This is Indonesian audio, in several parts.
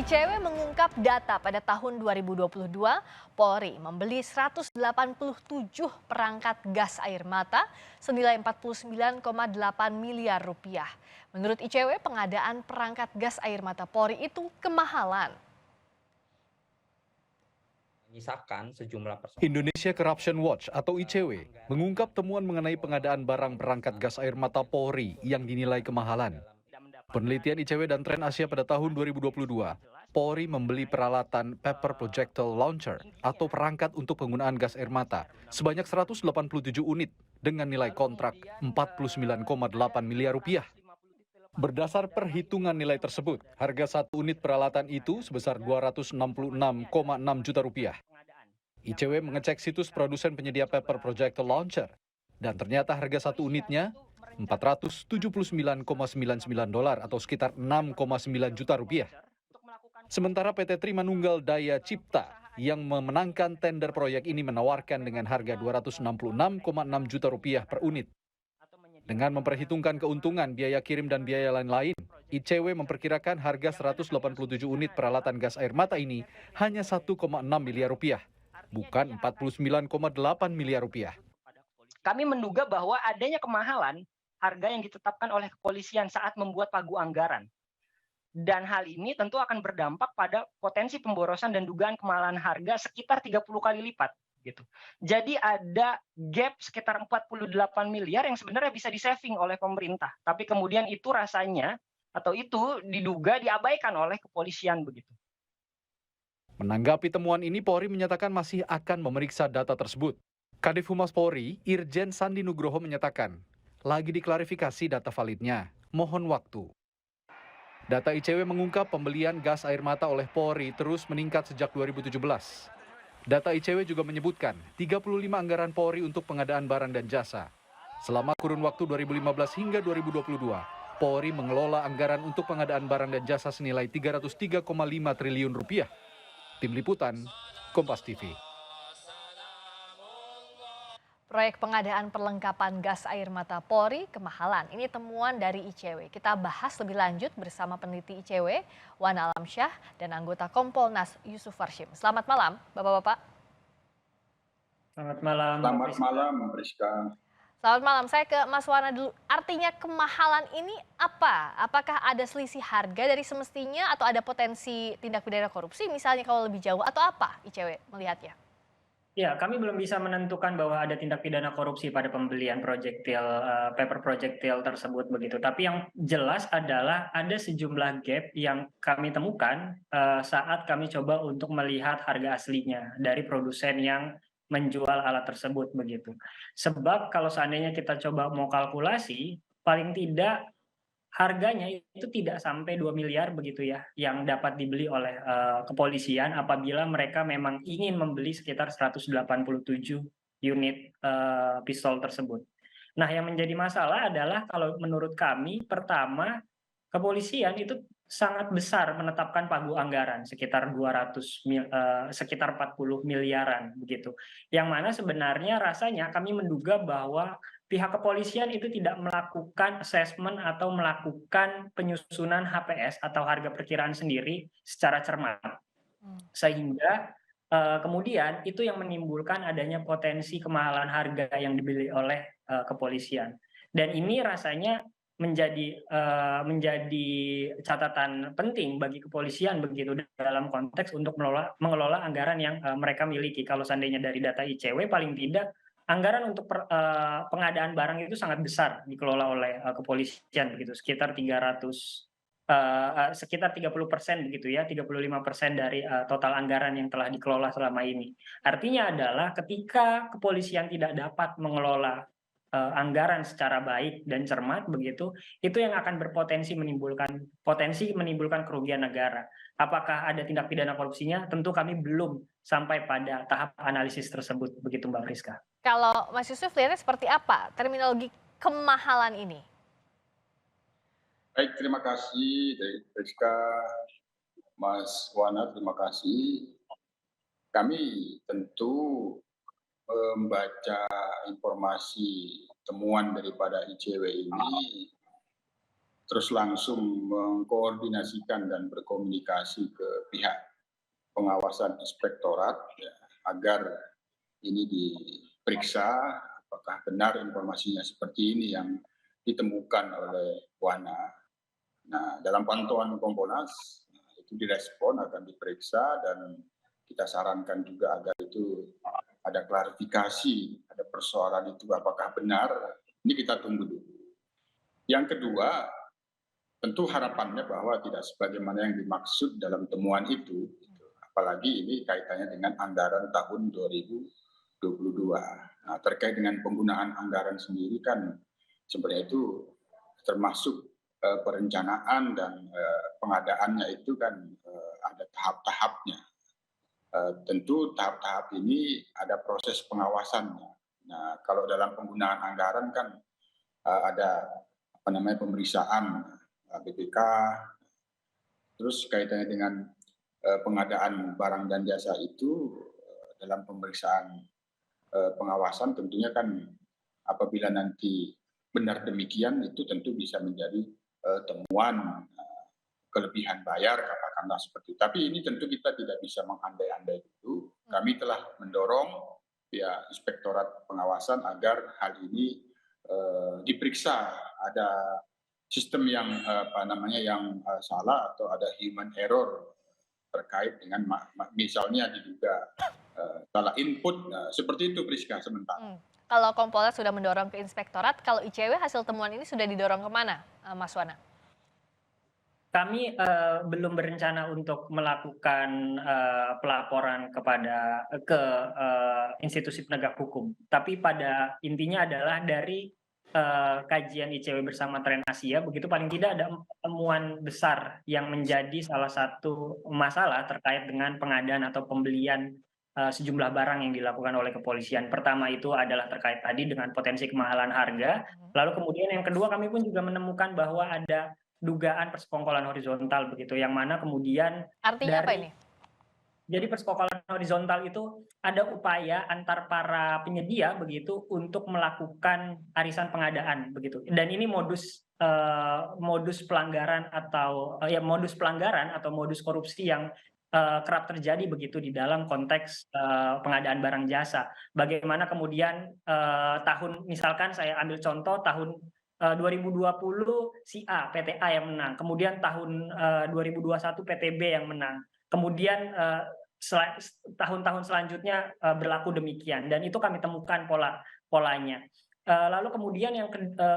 ICW mengungkap data pada tahun 2022, Polri membeli 187 perangkat gas air mata senilai 49,8 miliar rupiah. Menurut ICW, pengadaan perangkat gas air mata Polri itu kemahalan. Menyisakan sejumlah persoalan. Indonesia Corruption Watch atau ICW mengungkap temuan mengenai pengadaan barang perangkat gas air mata Polri yang dinilai kemahalan. Penelitian ICW dan Tren Asia pada tahun 2022, Polri membeli peralatan Pepper Projectile Launcher atau perangkat untuk penggunaan gas air mata sebanyak 187 unit dengan nilai kontrak 49,8 miliar rupiah. Berdasar perhitungan nilai tersebut, harga satu unit peralatan itu sebesar 266,6 juta rupiah. ICW mengecek situs produsen penyedia Pepper Projectile Launcher, dan ternyata harga satu unitnya $479,99 atau sekitar 6,9 juta rupiah. Sementara PT Trimanunggal Daya Cipta yang memenangkan tender proyek ini menawarkan dengan harga 266,6 juta rupiah per unit. Dengan memperhitungkan keuntungan, biaya kirim dan biaya lain-lain, ICW memperkirakan harga 187 unit peralatan gas air mata ini hanya 1,6 miliar rupiah, bukan 49,8 miliar rupiah. Kami menduga bahwa adanya kemahalan harga yang ditetapkan oleh kepolisian saat membuat pagu anggaran. Dan hal ini tentu akan berdampak pada potensi pemborosan dan dugaan kemahalan harga sekitar 30 kali lipat. Gitu. Jadi ada gap sekitar 48 miliar yang sebenarnya bisa di-saving oleh pemerintah. Tapi kemudian itu rasanya atau itu diduga diabaikan oleh kepolisian begitu. Menanggapi temuan ini, Polri menyatakan masih akan memeriksa data tersebut. Kadif Humas Polri, Irjen Sandi Nugroho menyatakan, lagi diklarifikasi data validnya, mohon waktu. Data ICW mengungkap pembelian gas air mata oleh Polri terus meningkat sejak 2017. Data ICW juga menyebutkan 35 anggaran Polri untuk pengadaan barang dan jasa. Selama kurun waktu 2015 hingga 2022, Polri mengelola anggaran untuk pengadaan barang dan jasa senilai 303,5 triliun rupiah. Tim Liputan, Kompas TV. Proyek pengadaan perlengkapan gas air mata Polri kemahalan. Ini temuan dari ICW. Kita bahas lebih lanjut bersama peneliti ICW, Wan Alamsyah, dan anggota Kompolnas Yusuf Warshim. Selamat malam, Bapak-Bapak. Selamat malam. Selamat malam, Priska. Selamat malam, saya ke Mas Wana dulu. Artinya kemahalan ini apa? Apakah ada selisih harga dari semestinya atau ada potensi tindak pidana korupsi misalnya kalau lebih jauh atau apa ICW melihatnya? Ya, kami belum bisa menentukan bahwa ada tindak pidana korupsi pada pembelian paper projectile tersebut begitu. Tapi yang jelas adalah ada sejumlah gap yang kami temukan saat kami coba untuk melihat harga aslinya dari produsen yang menjual alat tersebut begitu. Sebab kalau seandainya kita coba mau kalkulasi, paling tidak harganya itu tidak sampai 2 miliar begitu ya, yang dapat dibeli oleh kepolisian apabila mereka memang ingin membeli sekitar 187 unit pistol tersebut. Nah, yang menjadi masalah adalah kalau menurut kami, pertama, kepolisian itu sangat besar menetapkan pagu anggaran sekitar 40 miliaran begitu. Yang mana sebenarnya rasanya kami menduga bahwa pihak kepolisian itu tidak melakukan assessment atau melakukan penyusunan HPS atau harga perkiraan sendiri secara cermat. Sehingga kemudian itu yang menimbulkan adanya potensi kemahalan harga yang dibeli oleh kepolisian. Dan ini rasanya menjadi catatan penting bagi kepolisian begitu dalam konteks untuk mengelola anggaran yang mereka miliki. Kalau seandainya dari data ICW paling tidak anggaran untuk pengadaan barang itu sangat besar dikelola oleh kepolisian begitu, sekitar 30% begitu ya, 35% dari total anggaran yang telah dikelola selama ini. Artinya adalah ketika kepolisian tidak dapat mengelola anggaran secara baik dan cermat begitu, itu yang akan berpotensi menimbulkan kerugian negara. Apakah ada tindak pidana korupsinya? Tentu kami belum sampai pada tahap analisis tersebut, begitu Mbak Friska. Kalau Mas Yusuf lihatnya seperti apa terminologi kemahalan ini? Baik, terima kasih dari Priska, Mas Wana, terima kasih. Kami tentu membaca informasi temuan daripada ICW ini terus langsung mengkoordinasikan dan berkomunikasi ke pihak pengawasan inspektorat ya, agar ini diperiksa apakah benar informasinya seperti ini yang ditemukan oleh Wana. Nah, dalam pantauan Kompolnas itu direspon akan diperiksa dan kita sarankan juga agar itu ada klarifikasi, ada persoalan itu apakah benar. Ini kita tunggu dulu. Yang kedua, tentu harapannya bahwa tidak sebagaimana yang dimaksud dalam temuan itu, apalagi ini kaitannya dengan anggaran tahun 2022. Nah, terkait dengan penggunaan anggaran sendiri kan sebenarnya itu termasuk perencanaan dan pengadaannya itu kan ada tahap-tahapnya. Tentu tahap-tahap ini ada proses pengawasannya. Nah, kalau dalam penggunaan anggaran kan ada pemeriksaan BPK, terus kaitannya dengan pengadaan barang dan jasa itu dalam pemeriksaan pengawasan tentunya kan apabila nanti benar demikian itu tentu bisa menjadi temuan kelebihan bayar katakanlah seperti itu. Tapi ini tentu kita tidak bisa mengandai-andai itu. Kami telah mendorong ya Inspektorat Pengawasan agar hal ini diperiksa, ada sistem yang yang salah atau ada human error terkait dengan misalnya diduga salah input, seperti itu Priska sementara. Kalau Kompolnas sudah mendorong ke Inspektorat, kalau ICW hasil temuan ini sudah didorong kemana, Mas Wana? Kami belum berencana untuk melakukan pelaporan ke institusi penegak hukum. Tapi pada intinya adalah dari kajian ICW bersama Tren Asia, begitu paling tidak ada temuan besar yang menjadi salah satu masalah terkait dengan pengadaan atau pembelian sejumlah barang yang dilakukan oleh kepolisian. Pertama itu adalah terkait tadi dengan potensi kemahalan harga. Lalu kemudian yang kedua kami pun juga menemukan bahwa ada dugaan persekongkolan horizontal begitu, yang mana kemudian artinya apa ini? Jadi persekongkolan horizontal itu ada upaya antar para penyedia begitu untuk melakukan arisan pengadaan begitu. Dan ini modus pelanggaran atau modus korupsi yang kerap terjadi begitu di dalam konteks pengadaan barang jasa. Bagaimana kemudian misalkan saya ambil contoh tahun 2020 si A, PT A yang menang. Kemudian tahun 2021 PT B yang menang. Kemudian tahun-tahun selanjutnya berlaku demikian. Dan itu kami temukan polanya. Lalu kemudian yang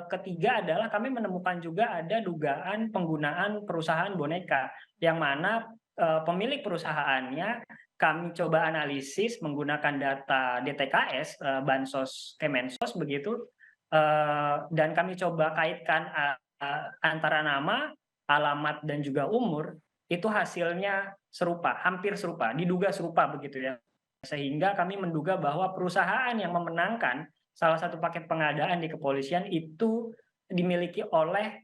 ketiga adalah kami menemukan juga ada dugaan penggunaan perusahaan boneka, yang mana pemilik perusahaannya kami coba analisis menggunakan data DTKS, Bansos Kemensos begitu, dan kami coba kaitkan antara nama, alamat, dan juga umur, itu hasilnya serupa, hampir serupa, diduga serupa begitu ya. Sehingga kami menduga bahwa perusahaan yang memenangkan salah satu paket pengadaan di kepolisian itu dimiliki oleh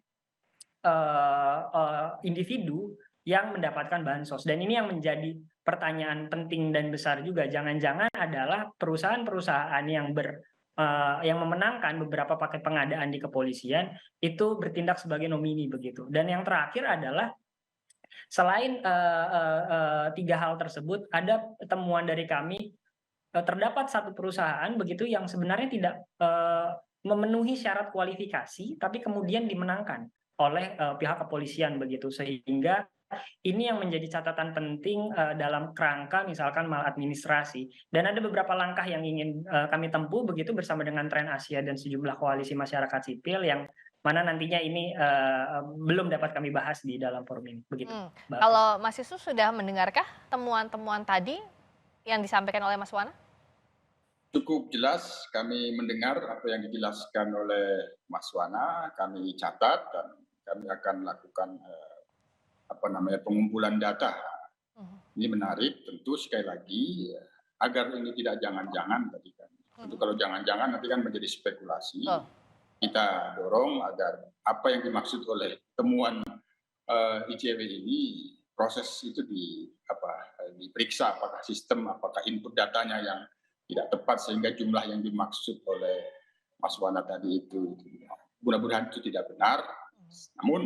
individu yang mendapatkan bansos. Dan ini yang menjadi pertanyaan penting dan besar juga. Jangan-jangan adalah perusahaan-perusahaan yang memenangkan beberapa paket pengadaan di kepolisian itu bertindak sebagai nomini begitu. Dan yang terakhir adalah selain 3 hal tersebut, ada temuan dari kami terdapat satu perusahaan begitu yang sebenarnya tidak memenuhi syarat kualifikasi, tapi kemudian dimenangkan oleh pihak kepolisian begitu, sehingga ini yang menjadi catatan penting dalam kerangka misalkan maladministrasi. Dan ada beberapa langkah yang ingin kami tempuh begitu bersama dengan Tren Asia dan sejumlah koalisi masyarakat sipil yang mana nantinya ini belum dapat kami bahas di dalam forum ini. Begitu. Kalau Mas Yesus sudah mendengarkah temuan-temuan tadi yang disampaikan oleh Mas Wana? Cukup jelas kami mendengar apa yang dijelaskan oleh Mas Wana, kami catat dan kami akan lakukan pengumpulan data. Ini menarik, tentu sekali lagi agar ini tidak jangan-jangan tadi kan. Tentu kalau jangan-jangan nanti kan menjadi spekulasi. Kita dorong agar apa yang dimaksud oleh temuan ICW ini proses itu diperiksa apakah sistem, apakah input datanya yang tidak tepat sehingga jumlah yang dimaksud oleh Mas Wana tadi itu mudah-mudahan itu tidak benar. Namun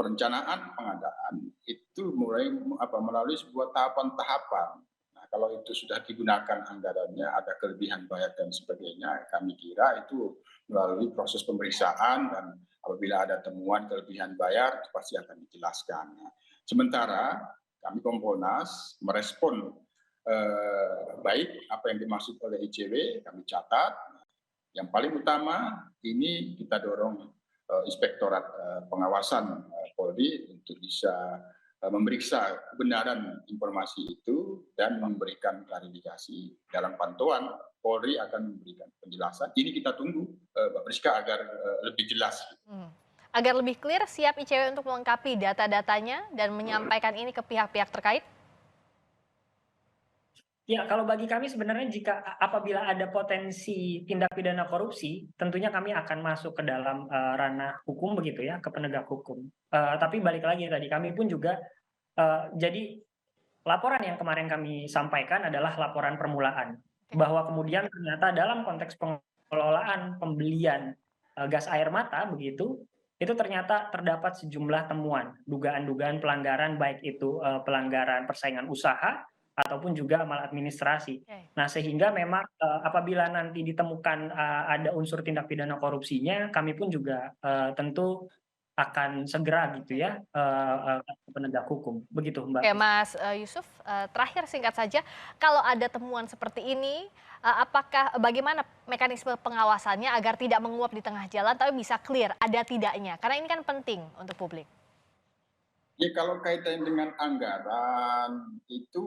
perencanaan pengadaan itu melalui sebuah tahapan-tahapan. Nah, kalau itu sudah digunakan anggarannya, ada kelebihan bayar dan sebagainya, kami kira itu melalui proses pemeriksaan dan apabila ada temuan kelebihan bayar itu pasti akan dijelaskan. Nah, sementara kami Kompolnas merespon baik apa yang dimaksud oleh ICW, kami catat. Yang paling utama ini kita dorong Inspektorat Pengawasan Polri untuk bisa memeriksa kebenaran informasi itu dan memberikan klarifikasi. Dalam pantauan Polri akan memberikan penjelasan. Ini kita tunggu Mbak Priska agar lebih jelas. Agar lebih clear, siap ICW untuk melengkapi data-datanya dan menyampaikan ini ke pihak-pihak terkait? Ya, kalau bagi kami sebenarnya apabila ada potensi tindak pidana korupsi, tentunya kami akan masuk ke dalam ranah hukum begitu ya, ke penegak hukum. Tapi balik lagi tadi, kami pun juga, jadi laporan yang kemarin kami sampaikan adalah laporan permulaan. Bahwa kemudian ternyata dalam konteks pengelolaan pembelian gas air mata begitu, itu ternyata terdapat sejumlah temuan, dugaan-dugaan pelanggaran, baik itu pelanggaran persaingan usaha, ataupun juga maladministrasi. Nah, sehingga memang apabila nanti ditemukan ada unsur tindak pidana korupsinya, kami pun juga tentu akan segera gitu ya ke penegak hukum. Begitu, Mbak. Oke, Mas Yusuf, terakhir singkat saja, kalau ada temuan seperti ini, bagaimana mekanisme pengawasannya agar tidak menguap di tengah jalan, tapi bisa clear ada tidaknya? Karena ini kan penting untuk publik. Ya, kalau kaitan dengan anggaran itu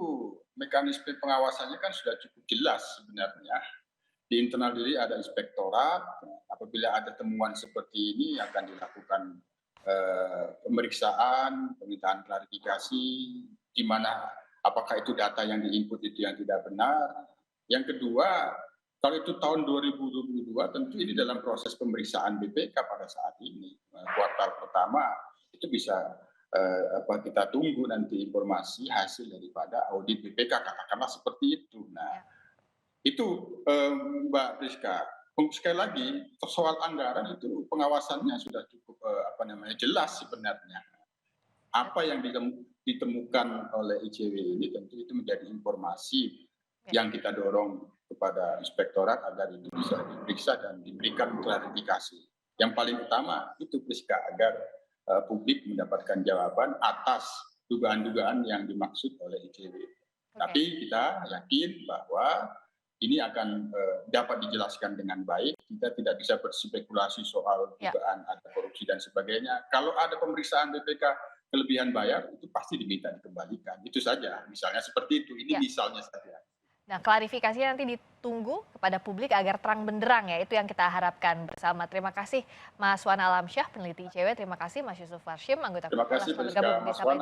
mekanisme pengawasannya kan sudah cukup jelas sebenarnya. Di internal diri ada inspektorat, apabila ada temuan seperti ini akan dilakukan pemeriksaan, permintaan klarifikasi, di mana apakah itu data yang diinput itu yang tidak benar. Yang kedua, kalau itu tahun 2022 tentu ini dalam proses pemeriksaan BPK pada saat ini. Kuartal pertama itu bisa kita tunggu nanti informasi hasil daripada audit BPK, katakanlah seperti itu. Nah, itu Mbak Priska, sekali lagi soal anggaran itu pengawasannya sudah cukup jelas sebenarnya. Apa yang ditemukan oleh ICW ini tentu itu menjadi informasi yang kita dorong kepada inspektorat agar itu bisa diperiksa dan diberikan klarifikasi. Yang paling utama itu Priska, agar publik mendapatkan jawaban atas dugaan-dugaan yang dimaksud oleh ICW. Tapi kita yakin bahwa ini akan dapat dijelaskan dengan baik. Kita tidak bisa berspekulasi soal dugaan ada korupsi dan sebagainya. Kalau ada pemeriksaan BPK kelebihan bayar, itu pasti diminta dikembalikan. Itu saja, misalnya seperti itu. Ini misalnya saja. Nah, klarifikasinya nanti ditunggu kepada publik agar terang benderang ya, itu yang kita harapkan bersama. Terima kasih Mas Wan Alamsyah, peneliti ICW. Terima kasih Mas Yusuf Warshim, anggota Terima kasih bergabung di Sapa